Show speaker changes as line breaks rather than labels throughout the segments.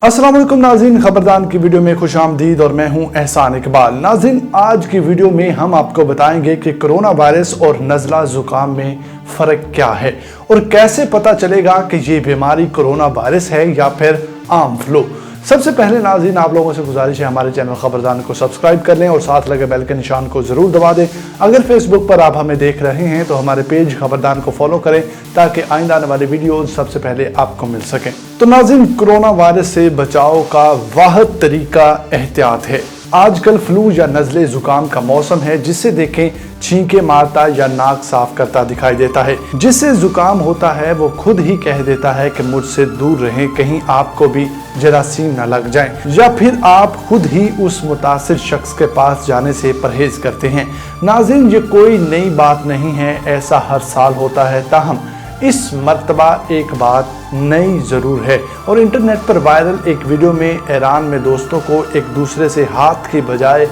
अस्सलाम वालेकुम नाज़रीन, खबरदान की वीडियो में खुश आमदीद और मैं हूं एहसान इकबाल। नाज़रीन, आज की वीडियो में हम आपको बताएंगे कि कोरोना वायरस और नज़ला ज़ुकाम में फ़र्क क्या है और कैसे पता चलेगा कि ये बीमारी कोरोना वायरस है या फिर आम फ्लू। सबसे पहले नाज़रीन, आप लोगों से गुजारिश है हमारे चैनल खबरदान को सब्सक्राइब कर लें और साथ लगे बेल के निशान को ज़रूर दबा दें। अगर फेसबुक पर आप हमें देख रहे हैं तो हमारे पेज खबरदान को फॉलो करें ताकि आइंदा आने वाली वीडियोस सबसे पहले आपको मिल सकें। तो नाज़रीन, कोरोना वायरस से बचाव का वाहिद तरीका एहतियात है। आजकल फ्लू या नज़ले ज़ुकाम का मौसम है, जिससे देखें छींके मारता या नाक साफ करता दिखाई देता है। जिससे ज़ुकाम होता है वो खुद ही कह देता है कि मुझसे दूर रहें, कहीं आपको भी जरासीम न लग जाए, या फिर आप खुद ही उस मुतासिर शख्स के पास जाने से परहेज करते हैं। नाज़रीन, ये कोई नई बात नहीं है, ऐसा हर साल होता है। ताहम इस मर्तबा एक बात नई ज़रूर है और इंटरनेट पर वायरल एक वीडियो में ईरान में दोस्तों को एक दूसरे से हाथ की बजाय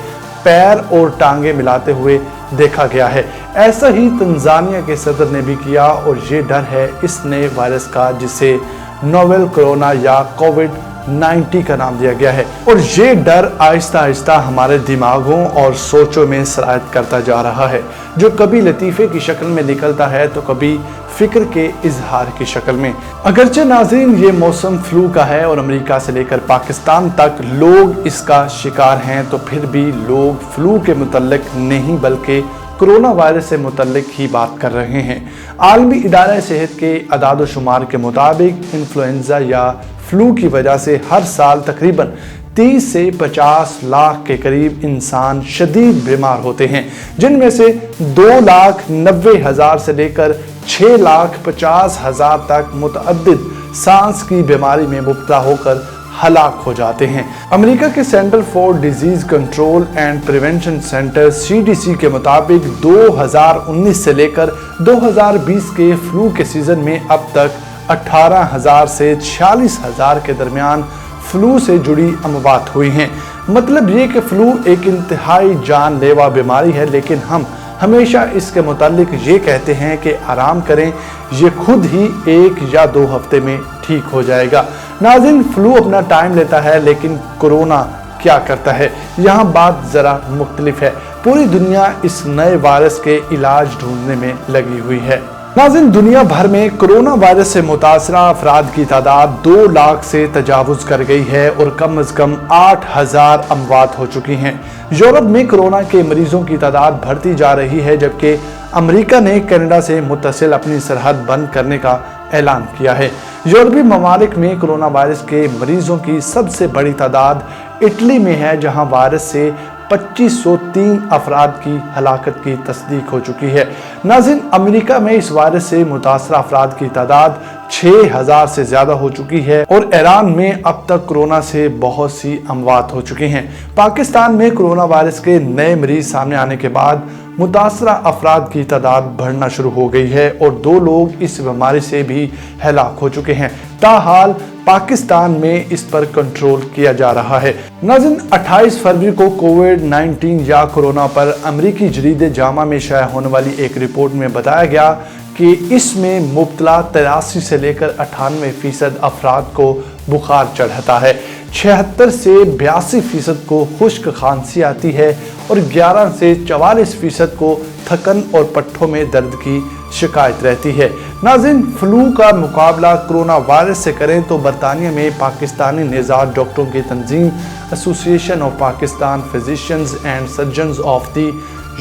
पैर और टांगे मिलाते हुए देखा गया है। ऐसा ही तंजानिया के सदर ने भी किया और ये डर है इस नए वायरस का, जिसे नोवेल कोरोना या कोविड-19 का नाम दिया गया है। और ये डर आहिस्ता आहिस्ता हमारे दिमागों और सोचों में सरायत करता जा रहा है, जो कभी लतीफ़े की शक्ल में निकलता है तो कभी फिक्र के इजहार की शक्ल में। अगरचे नाज़रीन, ये मौसम फ्लू का है और अमेरिका से लेकर पाकिस्तान तक लोग इसका शिकार हैं, तो फिर भी लोग फ्लू के मुतल्लिक नहीं बल्कि कोरोना वायरस से मुतल्लिक ही बात कर रहे हैं। आलमी इदारा सेहत के अदाद शुमार के मुताबिक इन्फ्लुएंजा या फ्लू की वजह से हर साल तकरीबन 30 से 50 लाख के करीब इंसान शदीद बीमार होते हैं, जिनमें से 2,90,000 से लेकर 6,50,000 तक मुतअद्दिद सांस की बीमारी में मुब्तला होकर हलाक हो जाते हैं। अमेरिका के centre for disease control and prevention centre CDC के मुताबिक 2019 से लेकर 2020 के फ्लू के सीजन में अब तक 18,000 से 46,000 के दरमियान फ्लू से जुड़ी अमवात हुई हैं। मतलब ये कि फ्लू एक इंतहाई जानलेवा बीमारी है, लेकिन हम हमेशा इसके मुतालिक ये कहते हैं कि आराम करें, ये खुद ही 1 या 2 हफ्ते में ठीक हो जाएगा। नाज़रीन, फ्लू अपना टाइम लेता है, लेकिन कोरोना क्या करता है, यहाँ बात ज़रा मुख्तलिफ है। पूरी दुनिया इस नए वायरस के इलाज ढूंढने में लगी हुई है। नाज़रीन, दुनिया भर में कोरोना वायरस से मुतासरा अफराद की तादाद 2 लाख से तजावुज कर गई है और कम अज़ कम 8,000 अमवात हो चुकी हैं। यूरोप में कोरोना के मरीजों की तादाद बढ़ती जा रही है, जबकि अमेरिका ने कनाडा से मुत्तसिल अपनी सरहद बंद करने का ऐलान किया है। यूरोपीय ममालिक में कोरोना वायरस के मरीजों की सबसे बड़ी तादाद इटली में है, जहां वायरस से 2503 अफराद की हलाकत की तस्दीक हो चुकी है। नाज़रीन, अमेरिका में इस वायरस से मुतासरा अफराद की तादाद 6,000 से ज़्यादा हो चुकी है और ईरान में अब तक कोरोना से बहुत सी अमवात हो चुकी हैं। पाकिस्तान में कोरोना वायरस के नए मरीज सामने आने के बाद मुतासरा अफराद की तादाद बढ़ना शुरू हो गई है और 2 लोग इस बीमारी से भी हलाक हो चुके हैं। ताहाल पाकिस्तान में इस पर कंट्रोल किया जा रहा है। नाज़रीन, 28 फरवरी को कोविड-19 या कोरोना पर अमेरिकी जरीदे जामा में शाया होने वाली एक रिपोर्ट में बताया गया कि इसमें मुब्तला 83 से लेकर 98% अफराद को बुखार चढ़ता है, 76 से 82% को खुश्क खांसी आती है और 11 से 44% को थकन और पट्ठों में दर्द की शिकायत रहती है। नाज़रीन, फ्लू का मुकाबला कोरोना वायरस से करें तो बरतानिया में पाकिस्तानी निज़ाद डॉक्टरों की तंजीम association of Pakistan physicians and surgeons of the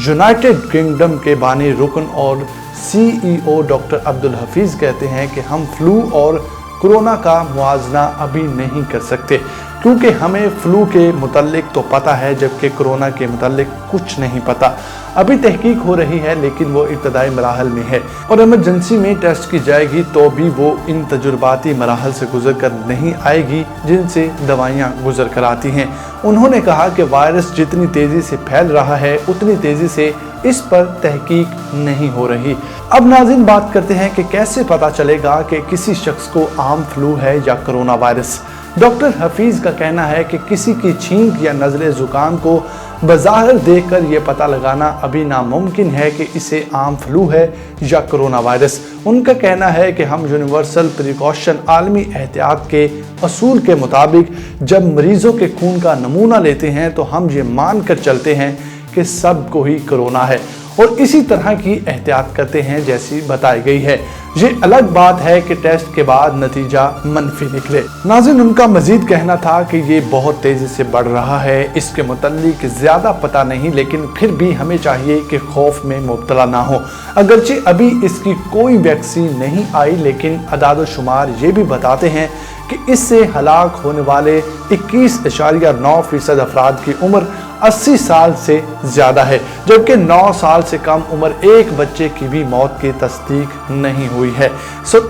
United Kingdom के बानी रुकन और CEO डॉक्टर अब्दुल हफीज़ कहते हैं कि हम फ्लू और कोरोना का मुआवजा अभी नहीं कर सकते, क्योंकि हमें फ्लू के मुतल्लिक तो पता है, जबकि कोरोना के मुतल्लिक कुछ नहीं पता। अभी तहकीक हो रही है, लेकिन वो इब्तदाई मराहल में है और इमरजेंसी में टेस्ट की जाएगी तो भी वो इन तजुर्बाती मराहल से गुजर कर नहीं आएगी जिनसे दवाइयाँ गुजर कर आती हैं। उन्होंने कहा कि वायरस जितनी तेज़ी से फैल रहा है उतनी तेज़ी से इस पर तहकीक नहीं हो रही। अब नाज़रीन, बात करते हैं कि कैसे पता चलेगा कि किसी शख्स को आम फ्लू है या कोरोना वायरस। डॉक्टर हफीज़ का कहना है कि किसी की छींक या नज़ले ज़ुकाम को बज़ाहिर देखकर ये पता लगाना अभी नामुमकिन है कि इसे आम फ्लू है या कोरोना वायरस। उनका कहना है कि हम यूनिवर्सल प्रिकॉशन आलमी एहतियात के असूल के मुताबिक जब मरीजों के खून का नमूना लेते हैं तो हम ये मान कर चलते हैं कि सबको ही कोरोना है और इसी तरह की एहतियात करते हैं जैसी बताई गई है। ये अलग बात है कि टेस्ट के बाद नतीजा मनफी निकले। नाज़रीन, उनका मजीद कहना था कि ये बहुत तेजी से बढ़ रहा है, इसके मुतल्लिक ज्यादा पता नहीं, लेकिन फिर भी हमें चाहिए कि खौफ में मुब्तला ना हो। अगरचे अभी इसकी कोई वैक्सीन नहीं आई, लेकिन अदाद शुमार ये भी बताते हैं कि इससे हलाक होने वाले 21.9% अफराद की उम्र 80 साल से ज्यादा है, जबकि 9 साल से कम उम्र एक बच्चे की भी मौत की तस्दीक नहीं हुई है।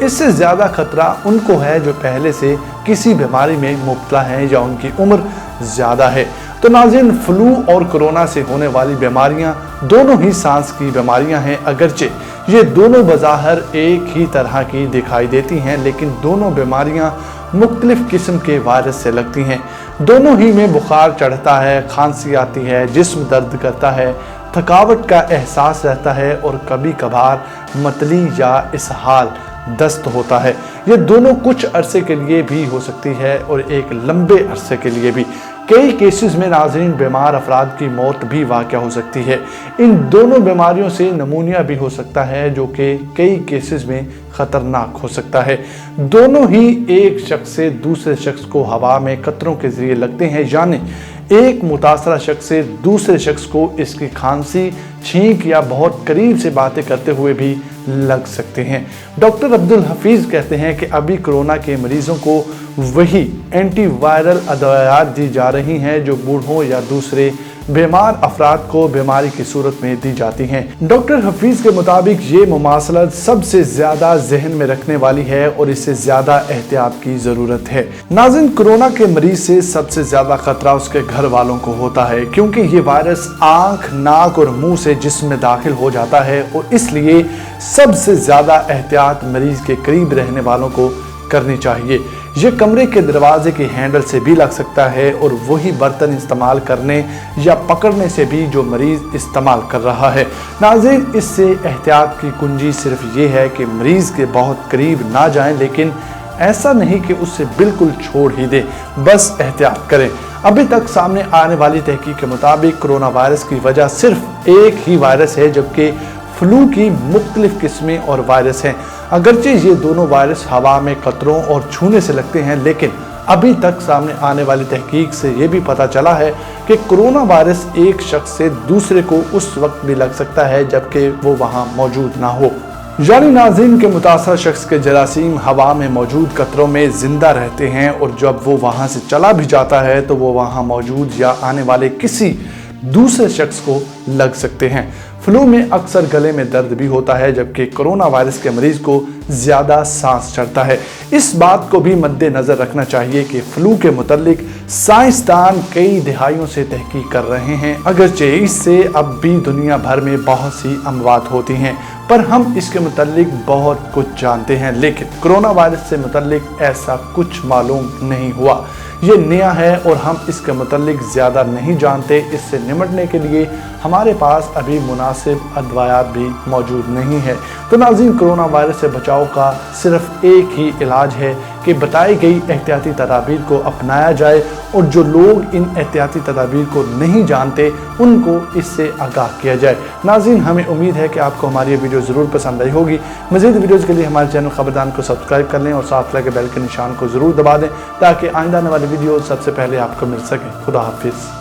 इससे ज्यादा खतरा उनको है जो पहले से किसी बीमारी में मुब्तला हैं या उनकी उम्र ज्यादा है। तो नाज़रीन, फ्लू और कोरोना से होने वाली बीमारियां दोनों ही सांस की बीमारियां हैं। अगरचे ये दोनों बज़ाहिर एक ही तरह की दिखाई देती हैं, लेकिन दोनों बीमारियां मुख्तलिफ किस्म के वायरस से लगती हैं। दोनों ही में बुखार चढ़ता है, खांसी आती है, जिस्म दर्द करता है, थकावट का एहसास रहता है और कभी कभार मतली या इसहाल दस्त होता है। ये दोनों कुछ अरसे के लिए भी हो सकती है और एक लंबे अरसे के लिए भी। कई केसेस में नाज़रीन बीमार अफराद की मौत भी वाक़या हो सकती है। इन दोनों बीमारियों से नमूनिया भी हो सकता है जो कि कई केसेस में ख़तरनाक हो सकता है। दोनों ही एक शख्स से दूसरे शख्स को हवा में कतरों के ज़रिए लगते हैं, यानी एक मुतासरा शख्स से दूसरे शख्स को इसकी खांसी, छींक या बहुत करीब से बातें करते हुए भी लग सकते हैं। डॉक्टर अब्दुल हफीज़ कहते हैं कि अभी कोरोना के मरीजों को वही एंटीवायरल अदवायात दी जा रही हैं जो बूढ़ों या दूसरे बीमार अफराद को बीमारी की सूरत में दी जाती हैं। डॉक्टर हफीज़ के मुताबिक ये मुमासलत सबसे ज़्यादा जहन में रखने वाली है और इससे ज़्यादा एहतियात की ज़रूरत है। नाज़रीन, कोरोना के मरीज से सबसे ज़्यादा खतरा उसके घर वालों को होता है, क्योंकि ये वायरस आँख, नाक और मुंह से जिस्म में दाखिल हो जाता है और इसलिए सबसे ज़्यादा एहतियात मरीज के करीब रहने वालों को करनी चाहिए। ये कमरे के दरवाजे के हैंडल से भी लग सकता है और वही बर्तन इस्तेमाल करने या पकड़ने से भी जो मरीज इस्तेमाल कर रहा है। नाज़रीन, इससे एहतियात की कुंजी सिर्फ ये है कि मरीज के बहुत करीब ना जाएं, लेकिन ऐसा नहीं कि उससे बिल्कुल छोड़ ही दे, बस एहतियात करें। अभी तक सामने आने वाली तहकीक के मुताबिक कोरोना वायरस की वजह सिर्फ एक ही वायरस है, जबकि फ्लू की मुख्तलिफ किस्में और वायरस हैं। अगरचे ये दोनों वायरस हवा में कतरों और छूने से लगते हैं, लेकिन अभी तक सामने आने वाली तहकीक से ये भी पता चला है कि कोरोना वायरस एक शख्स से दूसरे को उस वक्त भी लग सकता है जबकि वो वहाँ मौजूद ना हो। यानी नाज़रीन के मुतासर शख्स के जरासीम हवा में मौजूद कतरों में जिंदा रहते हैं और जब वो वहाँ से चला भी जाता है तो वो वहाँ मौजूद या आने वाले किसी दूसरे शख्स को लग सकते हैं। फ्लू में अक्सर गले में दर्द भी होता है, जबकि कोरोना वायरस के मरीज को ज़्यादा सांस चढ़ता है। इस बात को भी मद्देनज़र रखना चाहिए कि फ्लू के मुतल्लिक साइंसदान कई दहाइयों से तहकीक कर रहे हैं। अगरचे इससे अब भी दुनिया भर में बहुत सी अमवात होती हैं, पर हम इसके मुतल्लिक बहुत कुछ जानते हैं, लेकिन कोरोना वायरस से मुतल्लिक ऐसा कुछ मालूम नहीं हुआ। ये नया है और हम इसके मुतल्लिक ज़्यादा नहीं जानते। इससे निपटने के लिए हमारे पास अभी मुनासिब अदवायात भी मौजूद नहीं है। तो नाज़रीन, कोरोना वायरस से बचाव का सिर्फ एक ही इलाज है कि बताई गई एहतियाती तदाबीर को अपनाया जाए और जो लोग इन एहतियाती तदाबीर को नहीं जानते उनको इससे आगाह किया जाए। नाज़रीन, हमें उम्मीद है कि आपको हमारी ये वीडियो ज़रूर पसंद आई होगी। मज़ीद वीडियोज़ के लिए हमारे चैनल खबरदान को सब्सक्राइब कर लें और साथ लगे बेल के निशान को ज़रूर दबा दें ताकि आइंदा आने वाली वीडियो सबसे पहले आपको मिल सके। खुदा हाफिज़।